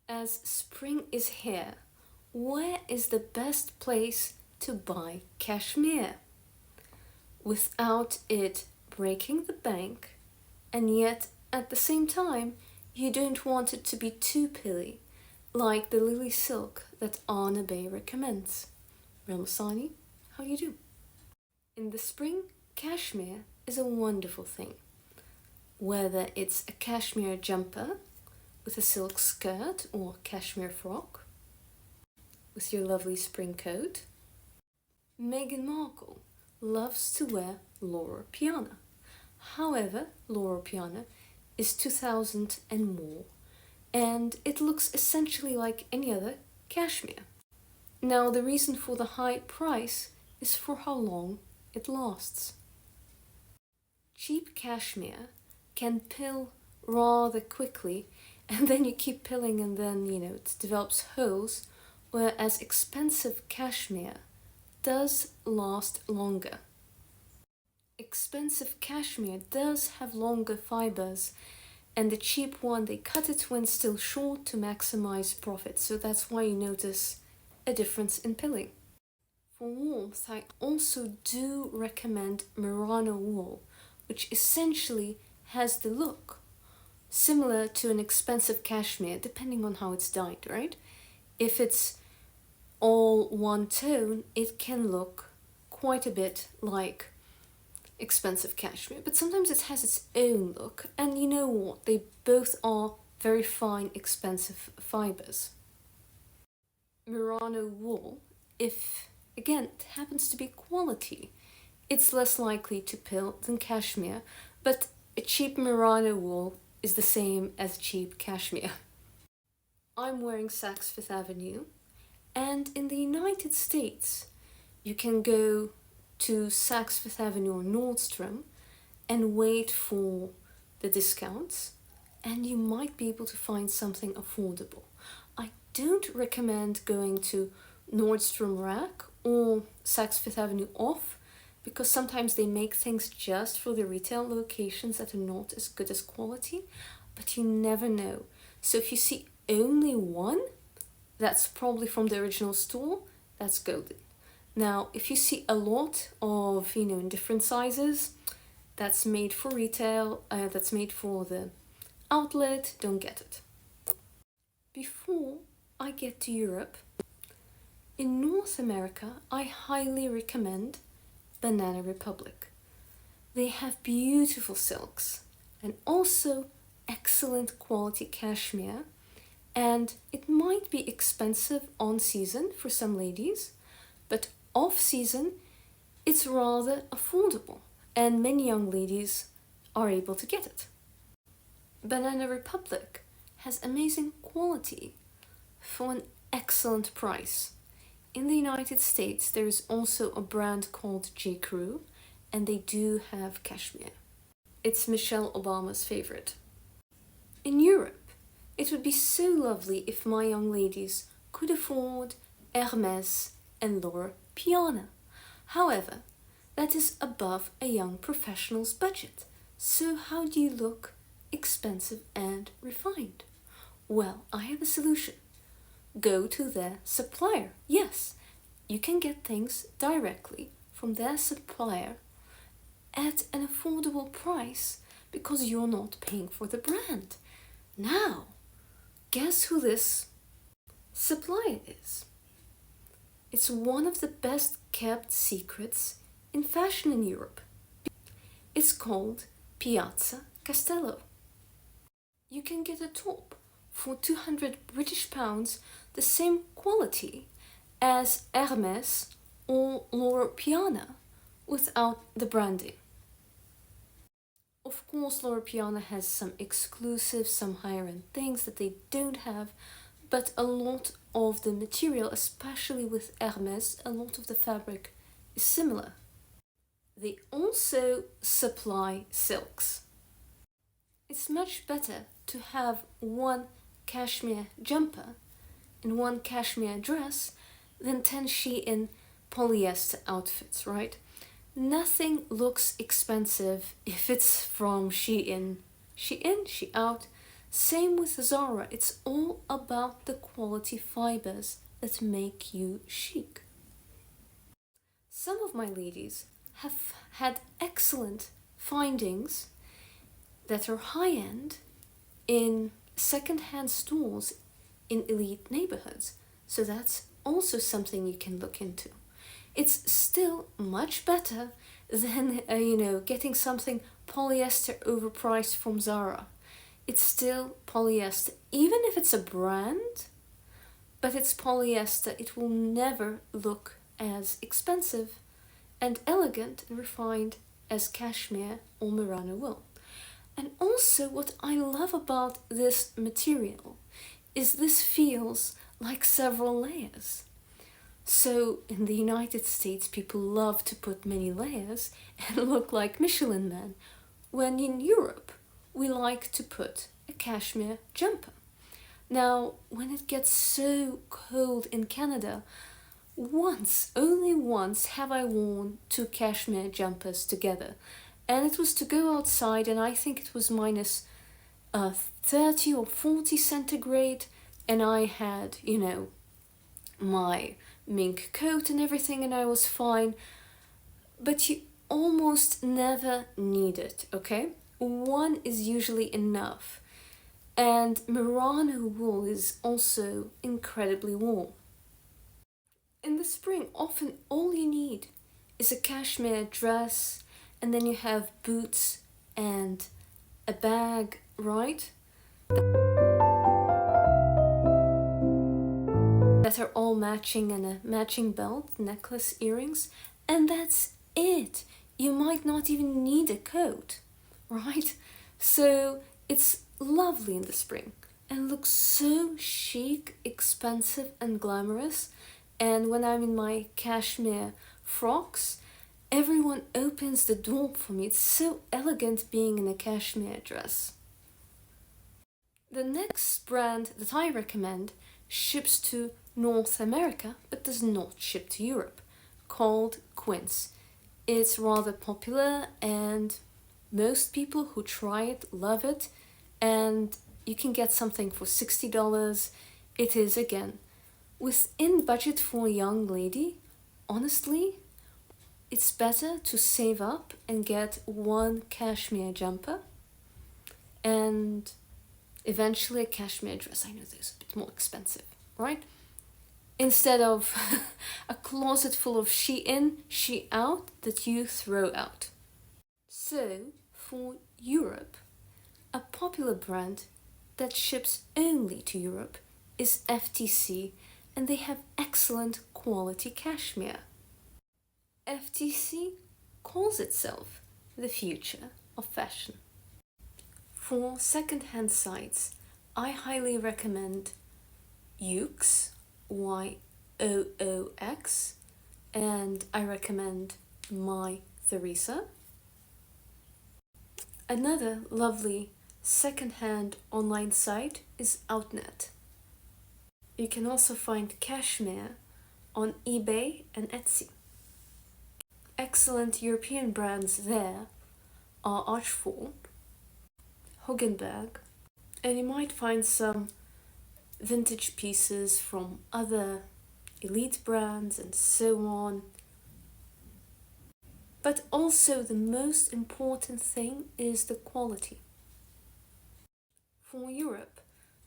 As spring is here, where is the best place to buy cashmere without it breaking the bank, and yet at the same time you don't want it to be too pilly, like the lily silk that Anna Bay recommends? Ramasani, how do you do? In the spring, cashmere is a wonderful thing. Whether it's a cashmere jumper with a silk skirt or cashmere frock, with your lovely spring coat. Meghan Markle loves to wear Loro Piana. However, Loro Piana is 2000 and more, and it looks essentially like any other cashmere. Now, the reason for the high price is for how long it lasts. Cheap cashmere can pill rather quickly, and then you keep pilling and then, it develops holes, whereas expensive cashmere does last longer. Expensive cashmere does have longer fibers, and the cheap one, they cut it when still short to maximize profit, so that's why you notice a difference in pilling. For warmth, I also do recommend Merino wool, which essentially has the look similar to an expensive cashmere, depending on how it's dyed, right? If it's all one tone, it can look quite a bit like expensive cashmere, but sometimes it has its own look, and you know what? They both are very fine, expensive fibers. Merino wool, if again it happens to be quality, it's less likely to pill than cashmere, but a cheap merino wool is the same as cheap cashmere. I'm wearing Saks Fifth Avenue, and in the United States, you can go to Saks Fifth Avenue or Nordstrom and wait for the discounts, and you might be able to find something affordable. I don't recommend going to Nordstrom Rack or Saks Fifth Avenue off, because sometimes they make things just for the retail locations that are not as good as quality, but you never know. So if you see only one, that's probably from the original store, that's golden. Now, if you see a lot of, in different sizes, that's made for retail, that's made for the outlet, don't get it. Before I get to Europe, in North America, I highly recommend Banana Republic. They have beautiful silks and also excellent quality cashmere, and it might be expensive on season for some ladies, but off season it's rather affordable, and many young ladies are able to get it. Banana Republic has amazing quality for an excellent price. In the United States, there is also a brand called J. Crew, and they do have cashmere. It's Michelle Obama's favorite. In Europe, it would be so lovely if my young ladies could afford Hermès and Loro Piana. However, that is above a young professional's budget. So how do you look expensive and refined? Well, I have a solution. Go to their supplier. Yes, you can get things directly from their supplier at an affordable price because you're not paying for the brand. Now, guess who this supplier is? It's one of the best kept secrets in fashion in Europe. It's called Piazza Castello. You can get a top for 200 British pounds, the same quality as Hermès or Loro Piana without the branding. Of course, Loro Piana has some exclusive, some higher-end things that they don't have, but a lot of the material, especially with Hermès, a lot of the fabric is similar. They also supply silks. It's much better to have one cashmere jumper and one cashmere dress than 10 Shein polyester outfits, right? Nothing looks expensive if it's from Shein. Shein, she out, Same with Zara, it's all about the quality fibers that make you chic. Some of my ladies have had excellent findings that are high-end in second-hand stores in elite neighborhoods. So that's also something you can look into. It's still much better than, getting something polyester overpriced from Zara. It's still polyester, even if it's a brand, but it's polyester. It will never look as expensive and elegant and refined as cashmere or merino wool. And also what I love about this material is this feels like several layers. So in the United States, people love to put many layers and look like Michelin men, when in Europe, we like to put a cashmere jumper. Now, when it gets so cold in Canada, only once have I worn two cashmere jumpers together. And it was to go outside, and I think it was minus 30 or 40 centigrade. And I had, my mink coat and everything, and I was fine. But you almost never need it, okay? One is usually enough. And merino wool is also incredibly warm. In the spring, often all you need is a cashmere dress, and then you have boots and a bag, right? That are all matching, and a matching belt, necklace, earrings, and that's it. You might not even need a coat, right? So it's lovely in the spring and looks so chic, expensive and glamorous. And when I'm in my cashmere frocks, everyone opens the door for me. It's so elegant being in a cashmere dress. The next brand that I recommend ships to North America but does not ship to Europe, called Quince. It's rather popular and most people who try it love it, and you can get something for $60. It is, again, within budget for a young lady. Honestly, it's better to save up and get one cashmere jumper and eventually a cashmere dress. I know those are a bit more expensive, right? Instead of a closet full of she in, she out that you throw out. So, for Europe, a popular brand that ships only to Europe is FTC, and they have excellent quality cashmere. FTC calls itself the future of fashion. For second-hand sites, I highly recommend Yoox, YOOX, and I recommend My Theresa. Another lovely second-hand online site is Outnet. You can also find cashmere on eBay and Etsy. Excellent European brands there are Archford, Hoggenberg, and you might find some vintage pieces from other elite brands and so on. But also the most important thing is the quality. For Europe,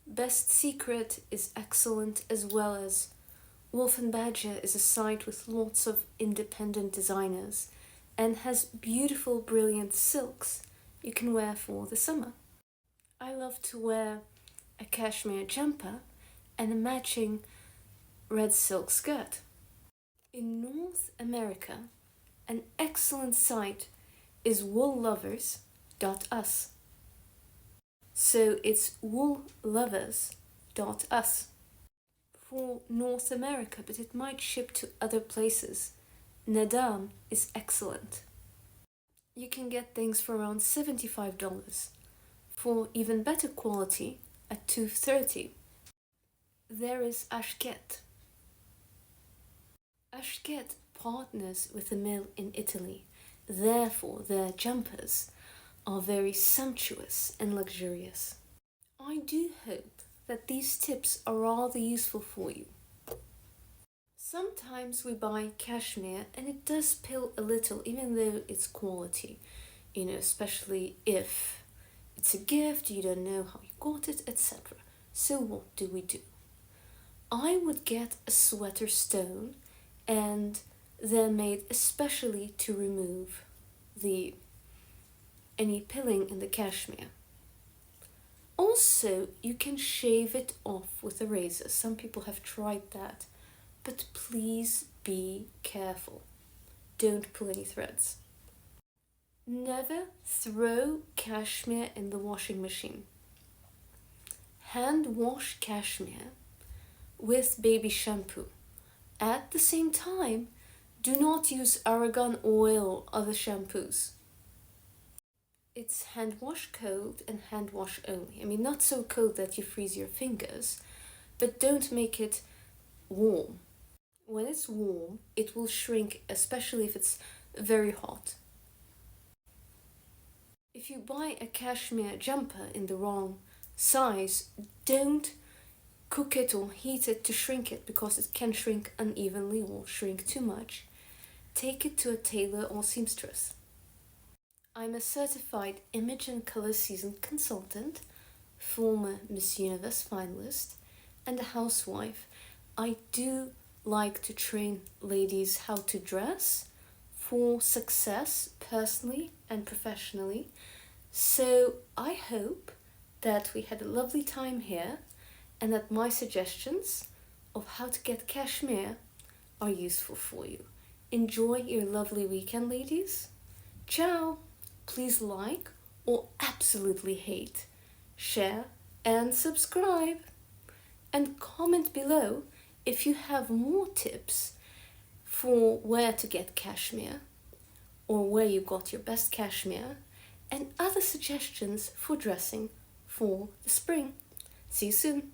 Best Secret is excellent, as well as Wolf & Badger is a site with lots of independent designers and has beautiful, brilliant silks you can wear for the summer. I love to wear a cashmere jumper and a matching red silk skirt. In North America, an excellent site is woollovers.us. So it's woollovers.us for North America, but it might ship to other places. Nadam is excellent. You can get things for around $75. For even better quality, at $2.30. There is Ashket. Ashket partners with a mill in Italy, therefore their jumpers are very sumptuous and luxurious. I do hope that these tips are rather useful for you. Sometimes we buy cashmere and it does pill a little, even though it's quality, especially if it's a gift, you don't know how you got it, etc. So what do we do? I would get a sweater stone, and they're made especially to remove any pilling in the cashmere. Also, you can shave it off with a razor. Some people have tried that, but please be careful. Don't pull any threads. Never throw cashmere in the washing machine. Hand wash cashmere with baby shampoo. At the same time, do not use argan oil or other shampoos. It's hand wash cold and hand wash only. I mean, not so cold that you freeze your fingers, but don't make it warm. When it's warm, it will shrink, especially if it's very hot. If you buy a cashmere jumper in the wrong size, don't cook it or heat it to shrink it, because it can shrink unevenly or shrink too much. Take it to a tailor or seamstress. I'm a certified image and color season consultant, former Miss Universe finalist, and a housewife. I do like to train ladies how to dress for success personally and professionally. So I hope that we had a lovely time here and that my suggestions of how to get cashmere are useful for you. Enjoy your lovely weekend, ladies. Ciao! Please like or absolutely hate, share and subscribe. And comment below if you have more tips for where to get cashmere or where you got your best cashmere, and other suggestions for dressing for the spring. See you soon.